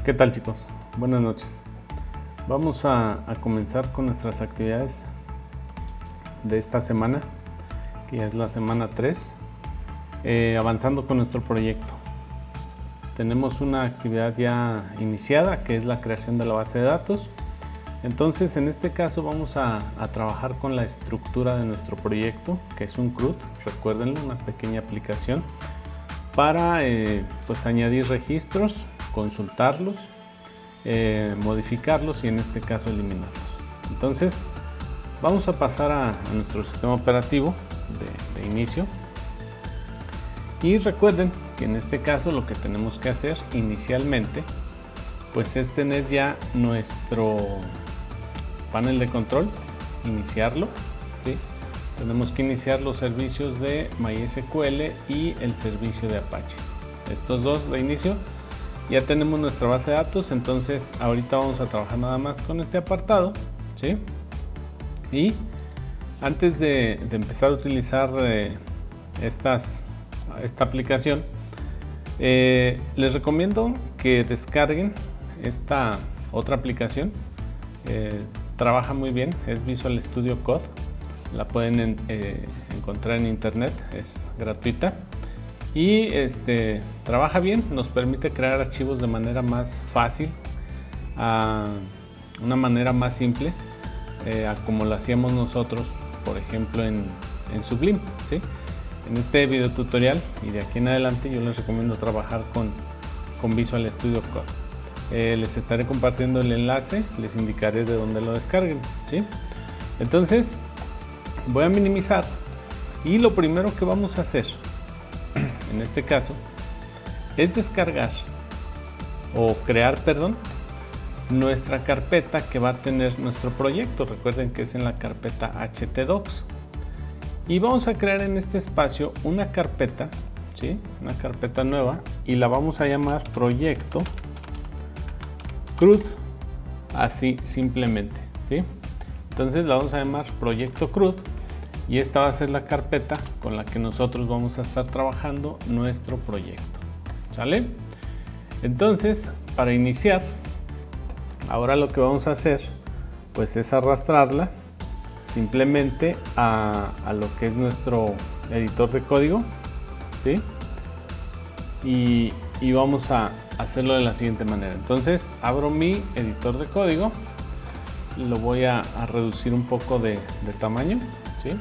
¿Qué tal, chicos? Buenas noches. Vamos a comenzar con nuestras actividades de esta semana, que ya es la semana 3, avanzando con nuestro proyecto. Tenemos una actividad ya iniciada, que es la creación de la base de datos. Entonces, en este caso vamos a trabajar con la estructura de nuestro proyecto, que es un CRUD, recuérdenlo, una pequeña aplicación para pues añadir registros, consultarlos, modificarlos y en este caso eliminarlos. Entonces vamos a pasar a nuestro sistema operativo de inicio, y recuerden que en este caso lo que tenemos que hacer inicialmente pues es tener ya nuestro panel de control, iniciarlo, ¿sí? Tenemos que iniciar los servicios de MySQL y el servicio de Apache, estos dos de inicio. Ya tenemos nuestra base de datos, entonces ahorita vamos a trabajar nada más con este apartado, ¿sí? Y antes de empezar a utilizar esta aplicación, les recomiendo que descarguen esta otra aplicación. Trabaja muy bien, es Visual Studio Code, la pueden encontrar en internet, es gratuita. Y trabaja bien, nos permite crear archivos de manera más fácil, una manera más simple, como lo hacíamos nosotros, por ejemplo, en Sublime, ¿sí? En este video tutorial y de aquí en adelante yo les recomiendo trabajar con Visual Studio Code. Les estaré compartiendo el enlace, les indicaré de dónde lo descarguen, ¿sí? Entonces voy a minimizar y lo primero que vamos a hacer en este caso es descargar o crear, nuestra carpeta que va a tener nuestro proyecto. Recuerden que es en la carpeta htdocs, y vamos a crear en este espacio una carpeta, ¿sí? Una carpeta nueva, y la vamos a llamar proyecto CRUD, así simplemente, ¿sí? Entonces la vamos a llamar proyecto CRUD, y esta va a ser la carpeta con la que nosotros vamos a estar trabajando nuestro proyecto, ¿sale? Entonces, para iniciar, ahora lo que vamos a hacer pues es arrastrarla simplemente a lo que es nuestro editor de código, ¿sí? Y vamos a hacerlo de la siguiente manera. Entonces abro mi editor de código, lo voy a reducir un poco de tamaño, ¿sí?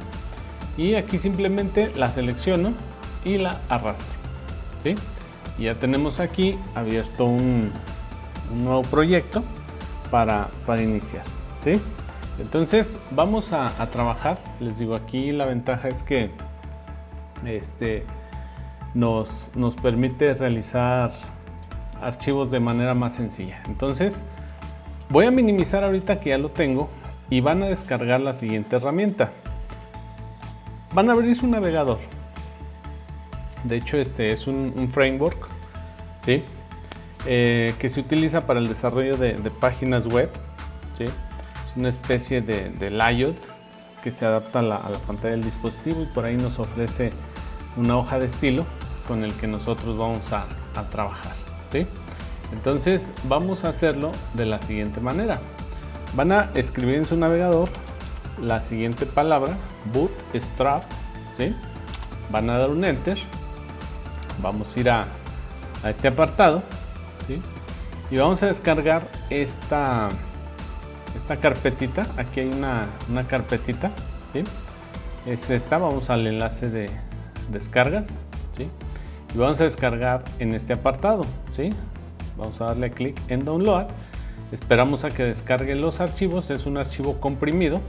Y aquí simplemente la selecciono y la arrastro, ¿sí? Y ya tenemos aquí abierto un nuevo proyecto para iniciar, ¿sí? Entonces vamos a trabajar. Les digo, aquí la ventaja es que nos permite realizar archivos de manera más sencilla. Entonces voy a minimizar ahorita que ya lo tengo, y van a descargar la siguiente herramienta. Van a abrir su navegador. De hecho, este es un framework, ¿sí? Que se utiliza para el desarrollo de páginas web, ¿sí? Es una especie de layout que se adapta a la pantalla del dispositivo, y por ahí nos ofrece una hoja de estilo con el que nosotros vamos a trabajar, ¿sí? Entonces vamos a hacerlo de la siguiente manera. Van a escribir en su navegador la siguiente palabra, bootstrap, ¿sí? Van a dar un enter, vamos a ir a este apartado, ¿sí? Y vamos a descargar esta carpetita. Aquí hay una carpetita, ¿sí? Es esta. Vamos al enlace de descargas, ¿sí? Y vamos a descargar en este apartado, ¿sí? Vamos a darle clic en download, esperamos a que descargue los archivos. Es un archivo comprimido.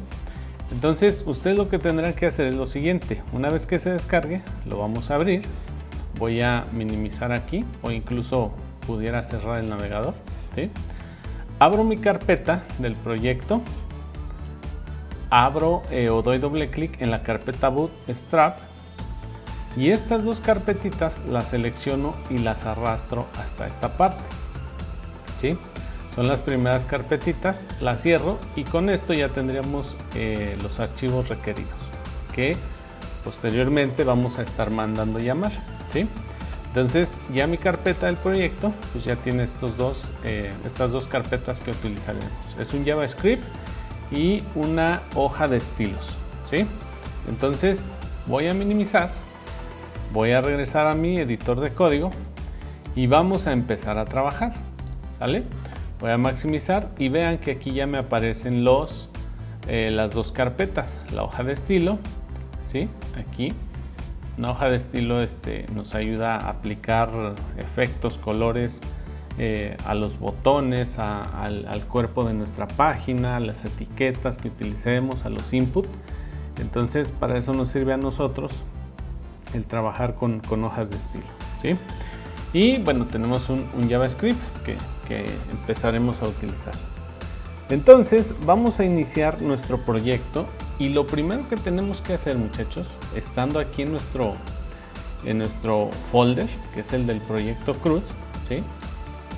Entonces ustedes lo que tendrán que hacer es lo siguiente: una vez que se descargue, lo vamos a abrir. Voy a minimizar aquí, o incluso pudiera cerrar el navegador, ¿sí? Abro mi carpeta del proyecto, abro o doy doble clic en la carpeta bootstrap, y estas dos carpetitas las selecciono y las arrastro hasta esta parte, ¿sí? Son las primeras carpetitas, las cierro, y con esto ya tendríamos los archivos requeridos que posteriormente vamos a estar mandando llamar, ¿sí? Entonces ya mi carpeta del proyecto pues ya tiene estas dos carpetas que utilizaremos. Es un JavaScript y una hoja de estilos, ¿sí? Entonces voy a minimizar, voy a regresar a mi editor de código y vamos a empezar a trabajar, ¿sale? Voy a maximizar y vean que aquí ya me aparecen las dos carpetas, la hoja de estilo, ¿sí? Aquí una hoja de estilo nos ayuda a aplicar efectos, colores a los botones, al cuerpo de nuestra página, a las etiquetas que utilicemos, a los input. Entonces para eso nos sirve a nosotros el trabajar con hojas de estilo, ¿sí? Y bueno, tenemos un JavaScript que empezaremos a utilizar. Entonces vamos a iniciar nuestro proyecto y lo primero que tenemos que hacer, muchachos, estando aquí en nuestro folder, que es el del proyecto CRUD, ¿sí?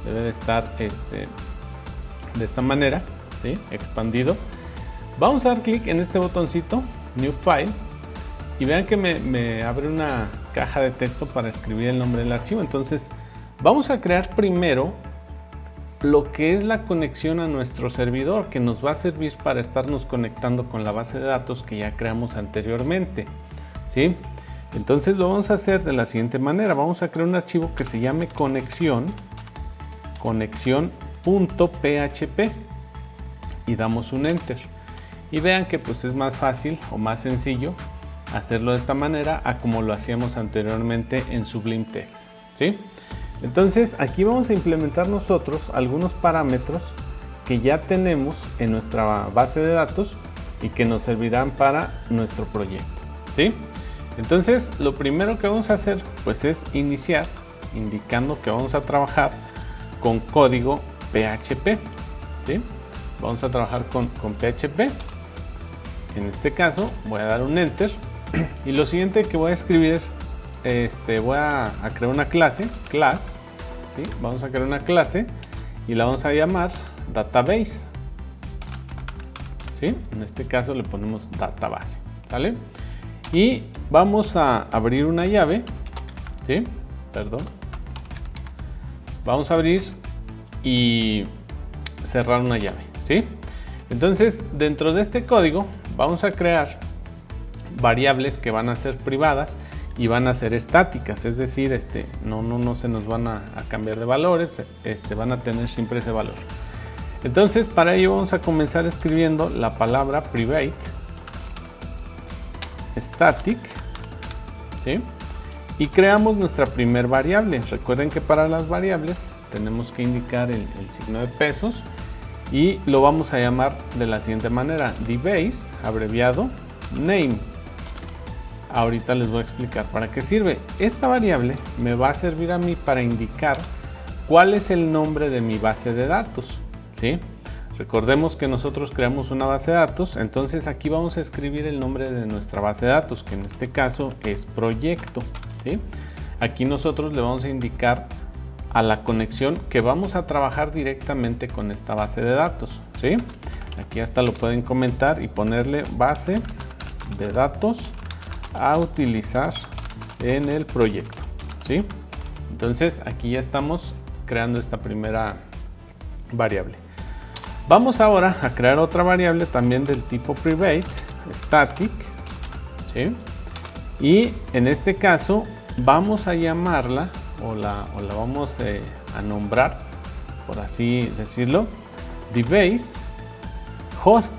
Debe de estar de esta manera, ¿sí? Expandido. Vamos a dar clic en este botoncito, New File, y vean que me abre una caja de texto para escribir el nombre del archivo. Entonces vamos a crear primero lo que es la conexión a nuestro servidor, que nos va a servir para estarnos conectando con la base de datos que ya creamos anteriormente, ¿sí? Entonces lo vamos a hacer de la siguiente manera. Vamos a crear un archivo que se llame conexión.php y damos un enter. Y vean que pues es más fácil o más sencillo hacerlo de esta manera a como lo hacíamos anteriormente en Sublime Text, ¿sí? Entonces aquí vamos a implementar nosotros algunos parámetros que ya tenemos en nuestra base de datos y que nos servirán para nuestro proyecto, ¿sí? Entonces lo primero que vamos a hacer pues es iniciar indicando que vamos a trabajar con código PHP, ¿sí? Vamos a trabajar con PHP. En este caso voy a dar un enter y lo siguiente que voy a escribir es voy a crear una clase, ¿sí? Vamos a crear una clase y la vamos a llamar database, ¿sí? En este caso le ponemos database, ¿sale? Y vamos a abrir una llave, ¿sí? Perdón. Vamos a abrir y cerrar una llave, ¿sí? Entonces dentro de este código vamos a crear variables que van a ser privadas y van a ser estáticas, es decir, no se nos van a cambiar de valores, van a tener siempre ese valor. Entonces para ello vamos a comenzar escribiendo la palabra private static, ¿sí? Y creamos nuestra primer variable. Recuerden que para las variables tenemos que indicar el signo de pesos y lo vamos a llamar de la siguiente manera: dbase, abreviado, name. Ahorita les voy a explicar para qué sirve. Esta variable me va a servir a mí para indicar cuál es el nombre de mi base de datos, ¿sí? Recordemos que nosotros creamos una base de datos, entonces aquí vamos a escribir el nombre de nuestra base de datos, que en este caso es proyecto, ¿sí? Aquí nosotros le vamos a indicar a la conexión que vamos a trabajar directamente con esta base de datos, ¿sí? Aquí hasta lo pueden comentar y ponerle base de datos a utilizar en el proyecto, ¿sí? Entonces aquí ya estamos creando esta primera variable. Vamos ahora a crear otra variable también del tipo private static, ¿sí? Y en este caso vamos a llamarla o la vamos a nombrar, por así decirlo, dbase host.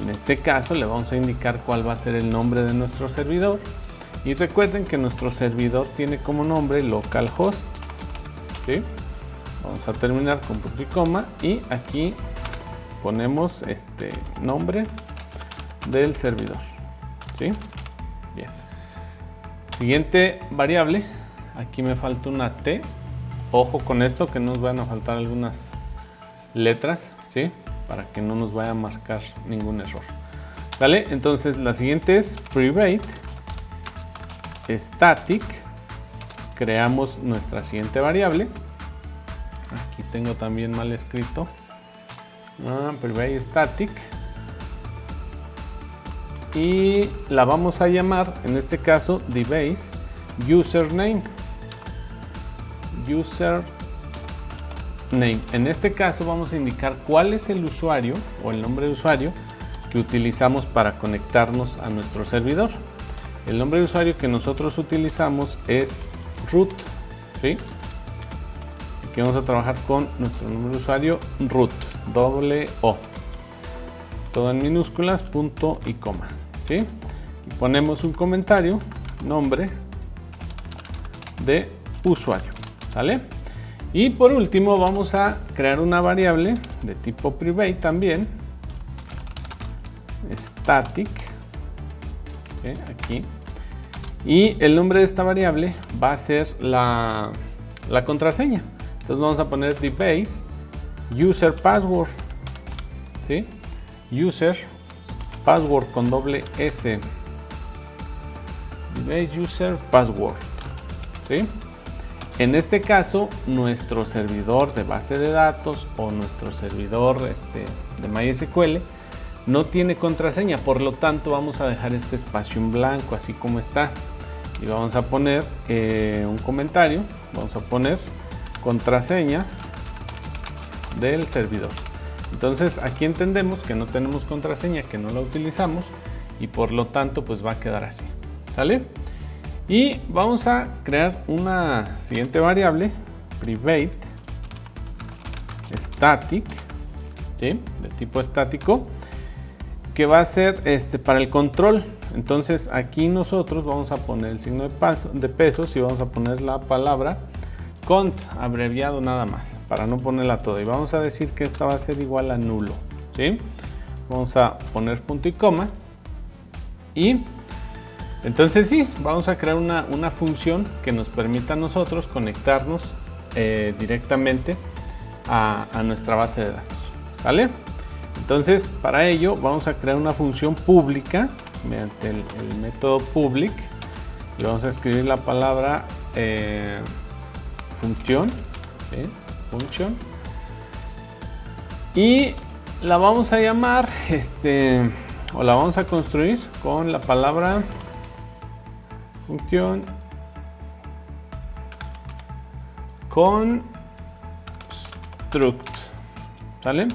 En este caso le vamos a indicar cuál va a ser el nombre de nuestro servidor y recuerden que nuestro servidor tiene como nombre localhost, ¿sí? Vamos a terminar con punto y coma y aquí ponemos nombre del servidor, ¿sí? Bien. Siguiente variable, aquí me falta una T. Ojo con esto, que nos van a faltar algunas letras, ¿sí? Para que no nos vaya a marcar ningún error, ¿vale? Entonces la siguiente es private static. Creamos nuestra siguiente variable. Aquí tengo también mal escrito. Private static. Y la vamos a llamar, en este caso, dbase username. user name. En este caso vamos a indicar cuál es el usuario o el nombre de usuario que utilizamos para conectarnos a nuestro servidor. El nombre de usuario que nosotros utilizamos es root, ¿sí? Aquí vamos a trabajar con nuestro nombre de usuario root, doble O, todo en minúsculas, punto y coma, ¿sí? Y ponemos un comentario, nombre de usuario, ¿sale? Y por último vamos a crear una variable de tipo private también, static, ¿sí? Aquí, y el nombre de esta variable va a ser la contraseña. Entonces vamos a poner dbase user password, ¿sí? User password con doble S, dbase user password, ¿sí? En este caso, nuestro servidor de base de datos o nuestro servidor de MySQL no tiene contraseña, por lo tanto vamos a dejar este espacio en blanco así como está y vamos a poner un comentario, vamos a poner contraseña del servidor. Entonces aquí entendemos que no tenemos contraseña, que no la utilizamos y por lo tanto pues va a quedar así, ¿sale? Y vamos a crear una siguiente variable, private static, ¿sí? De tipo estático, que va a ser para el control. Entonces aquí nosotros vamos a poner el signo de pesos y vamos a poner la palabra cont, abreviado nada más, para no ponerla toda. Y vamos a decir que esta va a ser igual a nulo, ¿sí? Vamos a poner punto y coma y entonces sí, vamos a crear una función que nos permita a nosotros conectarnos directamente a nuestra base de datos, ¿sale? Entonces para ello vamos a crear una función pública mediante el método public y vamos a escribir la palabra función, ¿sí? Function, y la vamos a llamar o la vamos a construir con la palabra función construct, ¿sale?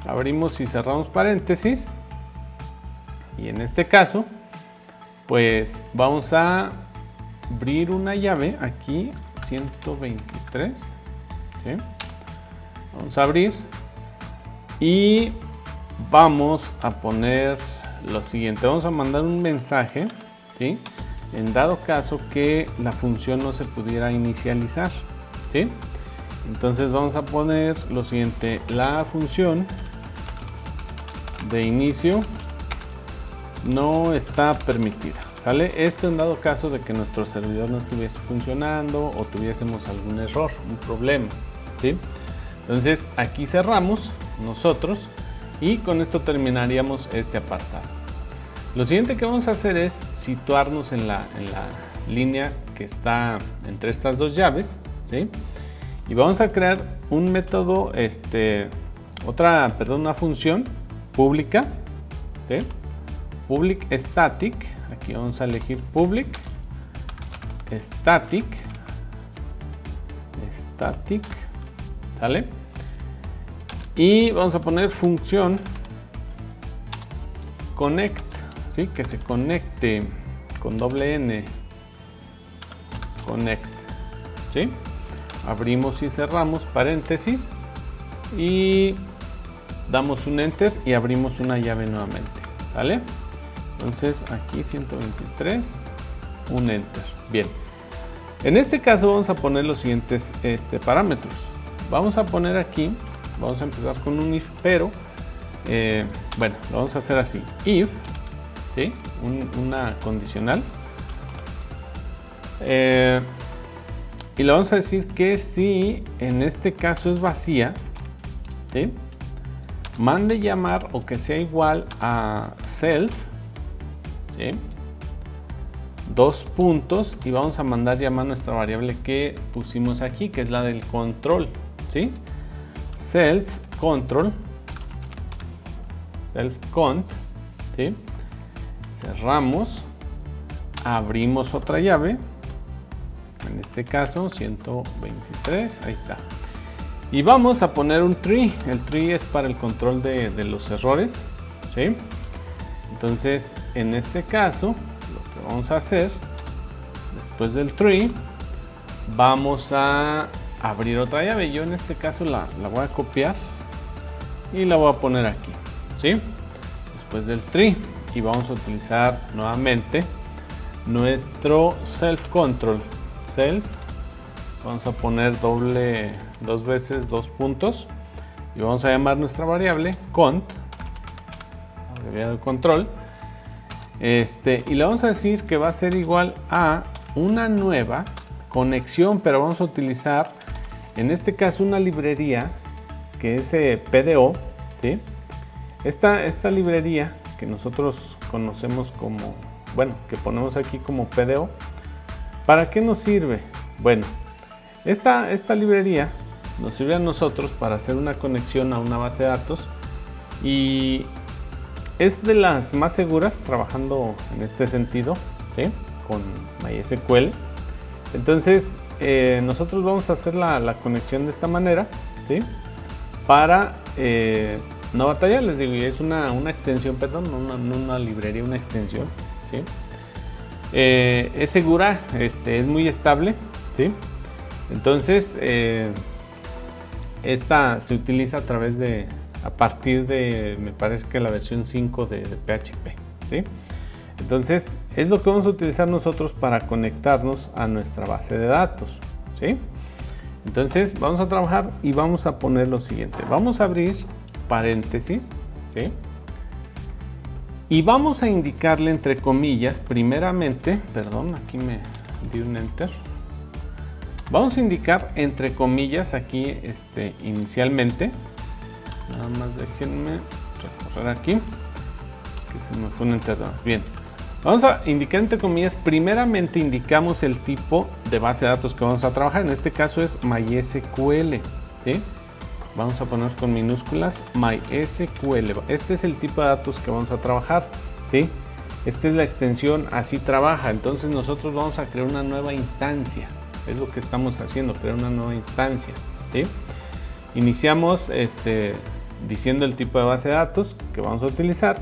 Abrimos y cerramos paréntesis y en este caso pues vamos a abrir una llave aquí 123, ¿sí? Vamos a abrir y vamos a poner lo siguiente, vamos a mandar un mensaje, ¿sí? En dado caso que la función no se pudiera inicializar, ¿sí? Entonces vamos a poner lo siguiente, la función de inicio no está permitida, ¿sale? Esto en dado caso de que nuestro servidor no estuviese funcionando o tuviésemos algún error, un problema, ¿sí? Entonces aquí cerramos nosotros y con esto terminaríamos este apartado. Lo siguiente que vamos a hacer es situarnos en la línea que está entre estas dos llaves, ¿sí? Y vamos a crear un método, una función pública, ¿sí? Public static, aquí vamos a elegir public static, ¿sale? Y vamos a poner función connect, ¿sí? Que se conecte con doble N, connect, ¿sí? Abrimos y cerramos paréntesis y damos un enter y abrimos una llave nuevamente, ¿sale? Entonces aquí 123, un enter. Bien, en este caso vamos a poner los siguientes parámetros. Vamos a poner aquí, vamos a empezar con un if, pero bueno, lo vamos a hacer así, if, ¿sí? Una condicional, y le vamos a decir que si en este caso es vacía, ¿sí? Mande llamar o que sea igual a self, ¿sí? Dos puntos y vamos a mandar llamar nuestra variable que pusimos aquí, que es la del control, ¿sí? Self control, self cont, ¿sí? Cerramos, abrimos otra llave en este caso 123, ahí está. Y vamos a poner un tree. El tree es para el control de los errores, ¿sí? Entonces, en este caso, lo que vamos a hacer, después del tree, vamos a abrir otra llave. Yo en este caso la voy a copiar y la voy a poner aquí, ¿sí? Después del tree, y vamos a utilizar nuevamente nuestro self control. Self, vamos a poner dos veces 2 puntos y vamos a llamar nuestra variable cont, abreviado control, y le vamos a decir que va a ser igual a una nueva conexión, pero vamos a utilizar en este caso una librería que es PDO, ¿sí? Esta librería que nosotros conocemos como, bueno, que ponemos aquí como PDO, ¿para qué nos sirve? Bueno, esta librería nos sirve a nosotros para hacer una conexión a una base de datos y es de las más seguras trabajando en este sentido, ¿sí? Con MySQL. Entonces nosotros vamos a hacer la conexión de esta manera, ¿sí? Para no batallar, les digo, es una extensión, perdón, no una librería, una extensión, ¿sí? Es segura, es muy estable, ¿sí? Entonces esta se utiliza a partir de, me parece que la versión 5 de PHP, ¿sí? Entonces es lo que vamos a utilizar nosotros para conectarnos a nuestra base de datos, ¿sí? Entonces vamos a trabajar y vamos a poner lo siguiente. Vamos a abrir paréntesis, ¿sí? Y vamos a indicarle entre comillas, primeramente, perdón, aquí me di un enter. Vamos a indicar entre comillas aquí inicialmente. Nada más déjenme recorrer aquí, que se me fue un enter más. Bien, vamos a indicar entre comillas, primeramente indicamos el tipo de base de datos que vamos a trabajar. En este caso es MySQL, ¿sí? Vamos a poner con minúsculas MySQL. Este es el tipo de datos que vamos a trabajar, ¿sí? Esta es la extensión, así trabaja. Entonces nosotros vamos a crear una nueva instancia. Es lo que estamos haciendo, crear una nueva instancia, ¿sí? Iniciamos diciendo el tipo de base de datos que vamos a utilizar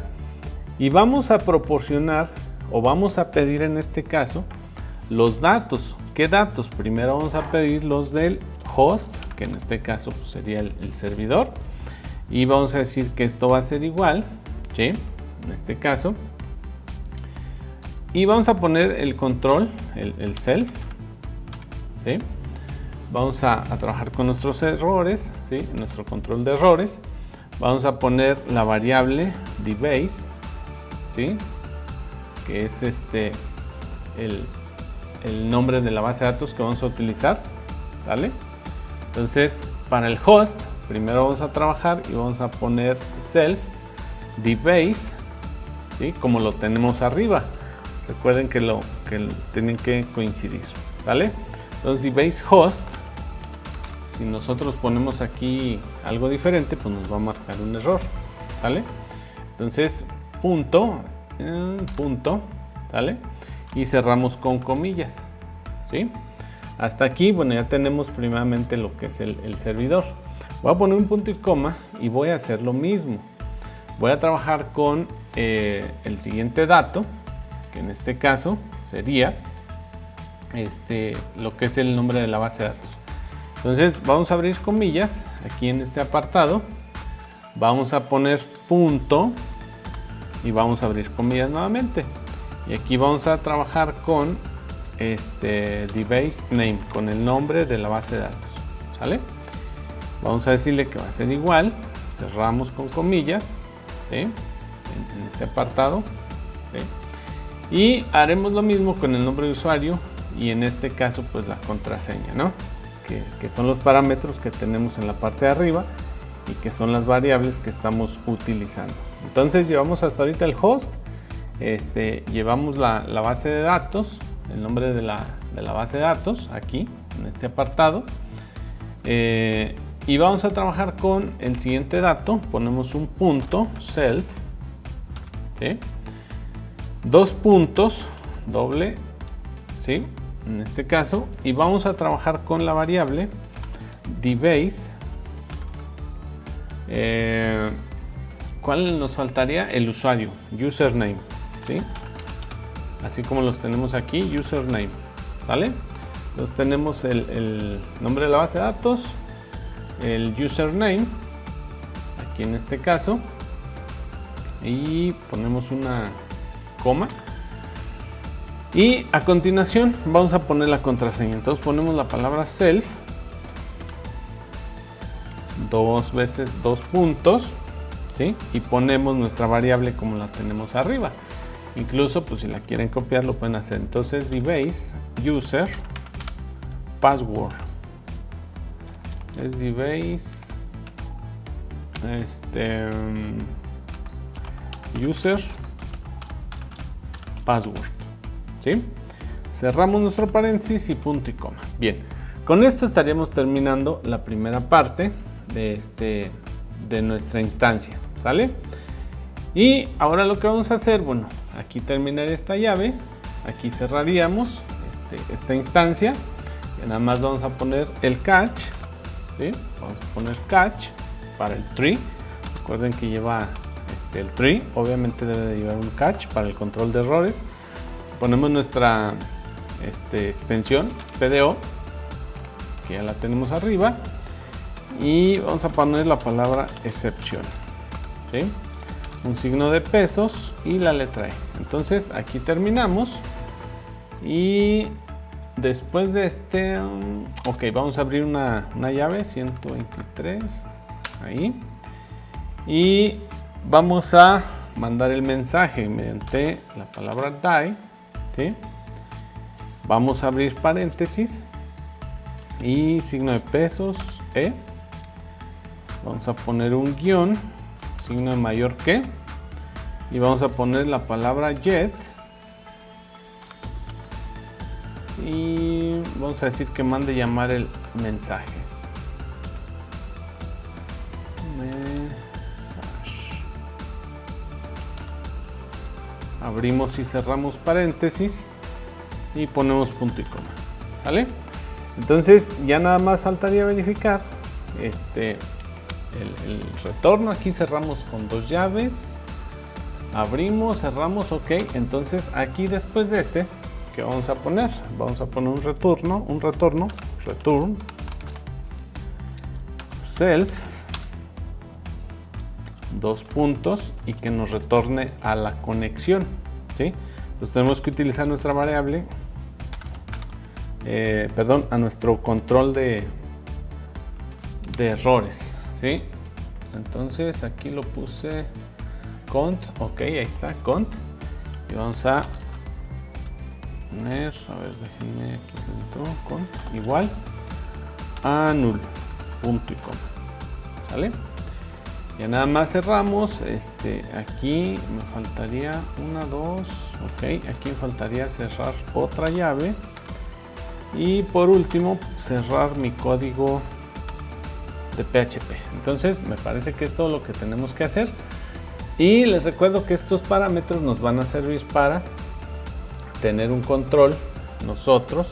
y vamos a proporcionar o vamos a pedir en este caso los datos. ¿Qué datos? Primero vamos a pedir los del host, que en este caso pues, sería el servidor, y vamos a decir que esto va a ser igual, ¿sí? En este caso, y vamos a poner el control, el self, ¿sí? Vamos a trabajar con nuestros errores, ¿sí? Nuestro control de errores. Vamos a poner la variable dbase, ¿sí? Que es el nombre de la base de datos que vamos a utilizar, ¿vale? Entonces, para el host, primero vamos a trabajar y vamos a poner self dbase, ¿sí? Como lo tenemos arriba. Recuerden que tienen que coincidir, ¿vale? Entonces, dbase host, si nosotros ponemos aquí algo diferente, pues nos va a marcar un error, ¿vale? Entonces, punto, ¿vale? Y cerramos con comillas, ¿sí? Hasta aquí, bueno, ya tenemos primeramente lo que es el servidor. Voy a poner un punto y coma y voy a hacer lo mismo. Voy a trabajar con el siguiente dato, que en este caso sería lo que es el nombre de la base de datos. Entonces vamos a abrir comillas aquí en este apartado, vamos a poner punto y vamos a abrir comillas nuevamente, y aquí vamos a trabajar con dbase name, con el nombre de la base de datos, ¿sale? Vamos a decirle que va a ser igual, cerramos con comillas, ¿sí? en este apartado, ¿sí? Y haremos lo mismo con el nombre de usuario y en este caso pues la contraseña, ¿no? Que son los parámetros que tenemos en la parte de arriba y que son las variables que estamos utilizando. Entonces llevamos hasta ahorita el host, llevamos la base de datos, el nombre de la base de datos aquí en este apartado, y vamos a trabajar con el siguiente dato. Ponemos un punto self, ¿sí? 2 puntos doble, ¿sí? en este caso, y vamos a trabajar con la variable dBase. ¿Cuál nos faltaría? El usuario, username, ¿sí? Así como los tenemos aquí, username, ¿sale? Entonces tenemos el nombre de la base de datos, el username, aquí en este caso, y ponemos una coma. Y a continuación vamos a poner la contraseña. Entonces ponemos la palabra self, 2 veces 2 puntos, ¿sí? Y ponemos nuestra variable como la tenemos arriba. Incluso, pues si la quieren copiar, lo pueden hacer. Entonces, dBase user password es dBase user password, ¿sí? Cerramos nuestro paréntesis y punto y coma. Bien, con esto estaríamos terminando la primera parte de nuestra instancia, ¿sale? Y ahora lo que vamos a hacer, bueno, aquí terminaría esta llave, aquí cerraríamos esta instancia, y nada más vamos a poner el catch, ¿sí? Vamos a poner catch para el tree. Recuerden que lleva el tree, obviamente debe de llevar un catch para el control de errores. Ponemos nuestra extensión PDO, que ya la tenemos arriba, y vamos a poner la palabra exception, ¿sí? Un signo de pesos y la letra E. Entonces aquí terminamos, y después de ok, vamos a abrir una llave 123 ahí, y vamos a mandar el mensaje mediante la palabra die, ¿sí? Vamos a abrir paréntesis y signo de pesos E. Vamos a poner un guión, signo de mayor que, y vamos a poner la palabra get, y vamos a decir que mande llamar el mensaje. Abrimos y cerramos paréntesis y ponemos punto y coma, ¿sale? Entonces ya nada más faltaría verificar el retorno. Aquí cerramos con 2 llaves, abrimos, cerramos, ok. Entonces aquí después de ¿qué vamos a poner? Vamos a poner un retorno, return self, 2 puntos, y que nos retorne a la conexión, ¿sí? Entonces tenemos que utilizar nuestra variable, a nuestro control de errores, ¿sí? Entonces aquí lo puse cont, ok, ahí está, cont, y vamos a poner, a ver, déjenme, aquí se entró, cont, igual a null, punto y coma, ¿sale? Ya nada más cerramos, aquí me faltaría 1, 2, ok, aquí me faltaría cerrar otra llave, y por último cerrar mi código de PHP. Entonces me parece que es todo lo que tenemos que hacer, y les recuerdo que estos parámetros nos van a servir para tener un control nosotros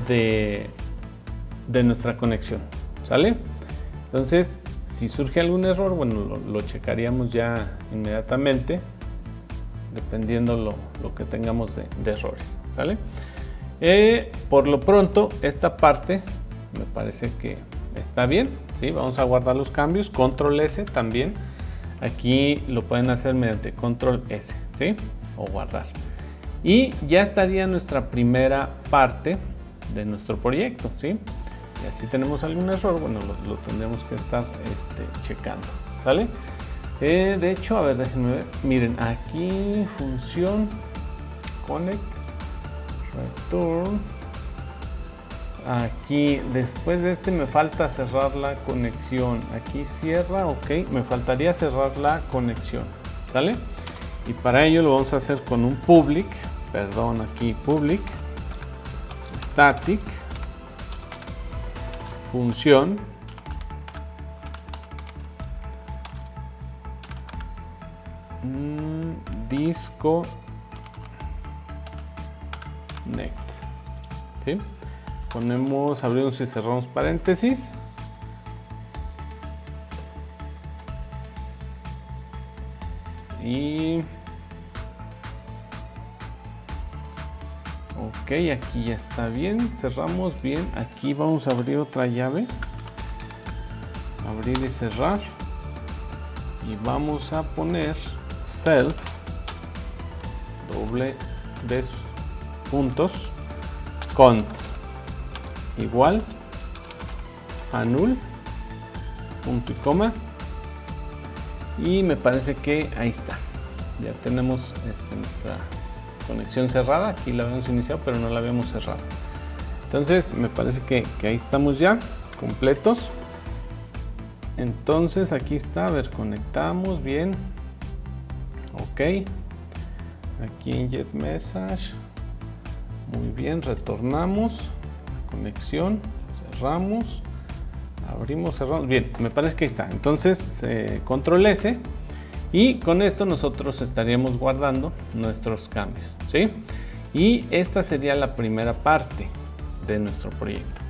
de nuestra conexión, ¿sale? Entonces si surge algún error, bueno, lo checaríamos ya inmediatamente, dependiendo lo que tengamos de errores, ¿sale? Por lo pronto esta parte me parece que está bien, ¿sí? Vamos a guardar los cambios, control S también, aquí lo pueden hacer mediante control S, ¿sí? O guardar, y ya estaría nuestra primera parte de nuestro proyecto, ¿sí? Y así tenemos algún error, bueno, lo tendremos que estar checando, ¿sale? De hecho, a ver, déjenme ver, miren, aquí función connect return, aquí después de me falta cerrar la conexión, aquí cierra, ok, me faltaría cerrar la conexión, ¿sale? Y para ello lo vamos a hacer con un public static función disconnect, ¿sí? Ponemos, abrimos y cerramos paréntesis. Y ok, aquí ya está bien, cerramos bien. Aquí vamos a abrir otra llave, abrir y cerrar, y vamos a poner self doble de puntos cont igual a null punto y coma, y me parece que ahí está, ya tenemos nuestra conexión cerrada. Aquí la habíamos iniciado pero no la habíamos cerrado, entonces me parece que ahí estamos ya completos. Entonces aquí está, a ver, conectamos bien, ok, aquí en Get Message, muy bien, retornamos, conexión, cerramos, abrimos, cerramos, bien, me parece que ahí está. Entonces control S, y con esto nosotros estaríamos guardando nuestros cambios, ¿sí? Y esta sería la primera parte de nuestro proyecto.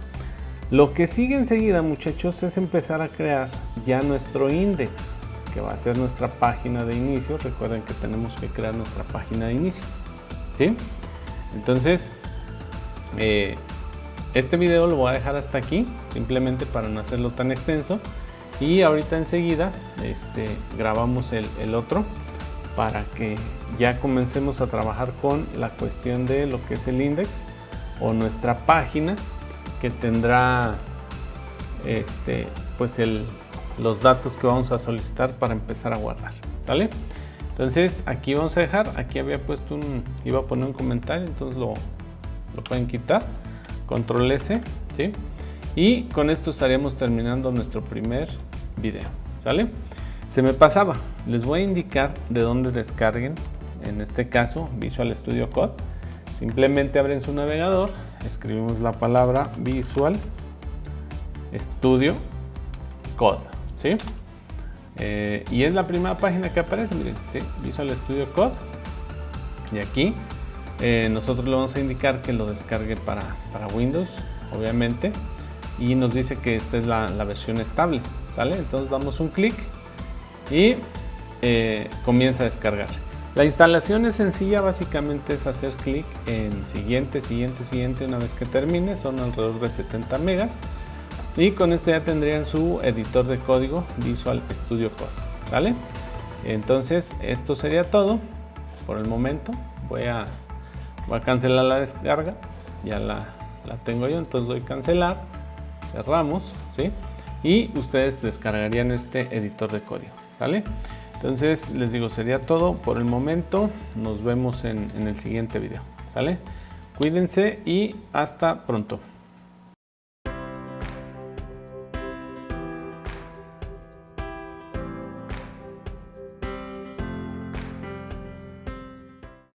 Lo que sigue enseguida, muchachos, es empezar a crear ya nuestro index, que va a ser nuestra página de inicio. Recuerden que tenemos que crear nuestra página de inicio, ¿sí? Entonces este video lo voy a dejar hasta aquí, simplemente para no hacerlo tan extenso, y ahorita enseguida grabamos el otro para que ya comencemos a trabajar con la cuestión de lo que es el index o nuestra página, que tendrá pues los datos que vamos a solicitar para empezar a guardar, ¿sale? Entonces aquí vamos a dejar, aquí había puesto iba a poner un comentario, entonces lo pueden quitar, control S, ¿sí? Y con esto estaríamos terminando nuestro primer video, ¿sale? Se me pasaba, les voy a indicar de dónde descarguen, en este caso Visual Studio Code. Simplemente abren su navegador, escribimos la palabra Visual Studio Code, ¿sí? Y es la primera página que aparece, miren, ¿sí? Visual Studio Code. Y aquí nosotros le vamos a indicar que lo descargue para Windows, obviamente. Y nos dice que esta es la versión estable, ¿sale? Entonces damos un clic y comienza a descargarse. La instalación es sencilla, básicamente es hacer clic en siguiente, siguiente. Una vez que termine, son alrededor de 70 megas. Y con esto ya tendrían su editor de código Visual Studio Code, ¿vale? Entonces esto sería todo por el momento. Voy a cancelar la descarga, ya la tengo yo, entonces doy cancelar, cerramos, ¿sí? Y ustedes descargarían este editor de código, ¿sale? Entonces les digo, sería todo por el momento. Nos vemos en el siguiente video, ¿sale? Cuídense y hasta pronto.